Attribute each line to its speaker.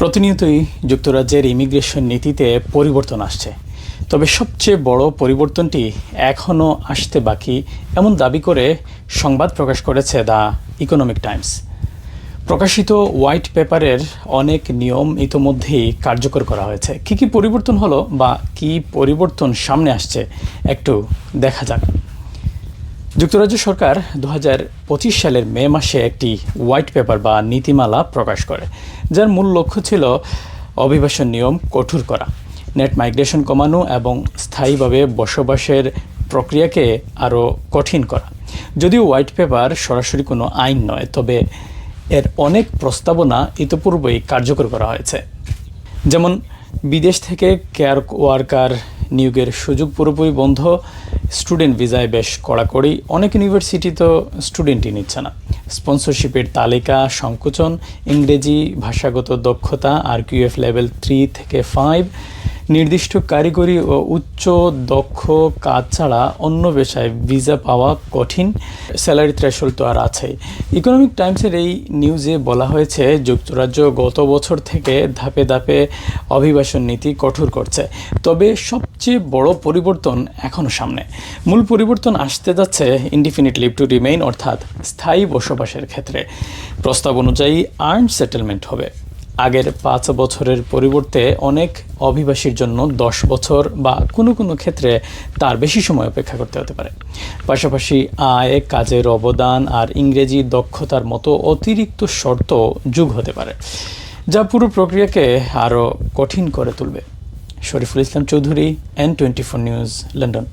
Speaker 1: প্রতিনিয়তই যুক্তরাজ্যের ইমিগ্রেশন নীতিতে পরিবর্তন আসছে, তবে সবচেয়ে বড় পরিবর্তনটি এখনও আসতে বাকি এমন দাবি করে সংবাদ প্রকাশ করেছে দ্য ইকোনমিক টাইমস। প্রকাশিত হোয়াইট পেপারের অনেক নিয়ম ইতোমধ্যেই কার্যকর করা হয়েছে। কী পরিবর্তন হলো বা কী পরিবর্তন সামনে আসছে একটু দেখা যাক। যুক্তরাজ্য সরকার 2025 সালের মে মাসে একটি হোয়াইট পেপার বা নীতিমালা প্রকাশ করে, যার মূল লক্ষ্য ছিল অভিবাসন নিয়ম কঠোর করা, নেট মাইগ্রেশন কমানো এবং স্থায়ীভাবে বসবাসের প্রক্রিয়াকে আরও কঠিন করা। যদিও হোয়াইট পেপার সরাসরি কোনো আইন নয়, তবে এর অনেক প্রস্তাবনা ইতিপূর্বেই কার্যকর করা হয়েছে। যেমন বিদেশ থেকে কেয়ার ওয়ার্কার নিয়োগের সুযোগ পুরোপুরি বন্ধ, স্টুডেন্ট ভিসায় বেশ কড়াকড়ি, অনেক ইউনিভার্সিটি তো স্টুডেন্টই নিচ্ছে না, স্পন্সরশিপের তালিকা সংকোচন, ইংরেজি ভাষাগত দক্ষতা RQF লেভেল 3 থেকে 5, নির্দিষ্ট কারিগরি ও উচ্চ দক্ষ কাজ ছাড়া অন্য পেশায় ভিসা পাওয়া কঠিন, স্যালারি থ্রেশহোল্ড তো আর আছেই। ইকোনমিক টাইমসের এই নিউজে বলা হয়েছে যুক্তরাজ্য গত বছর থেকে ধাপে ধাপে অভিবাসন নীতি কঠোর করছে, তবে সবচেয়ে বড় পরিবর্তন এখনও সামনে। মূল পরিবর্তন আসতে যাচ্ছে ইনডিফিনিট লিভ টু রিমেইন, অর্থাৎ স্থায়ী বসবাসের ক্ষেত্রে প্রস্তাব অনুযায়ী আর্নড সেটেলমেন্ট হবে। আগের 5 বছরের পরিবর্তে অনেক অভিবাসীর জন্য 10 বছর বা কোনো কোনো ক্ষেত্রে তার বেশি সময় অপেক্ষা করতে হতে পারে। পাশাপাশি আয়, কাজের অবদান আর ইংরেজি দক্ষতার মতো অতিরিক্ত শর্ত যোগ হতে পারে, যা পুরো প্রক্রিয়াকে আরও কঠিন করে তুলবে। Shariful Islam Chowdhury, N24 news, London.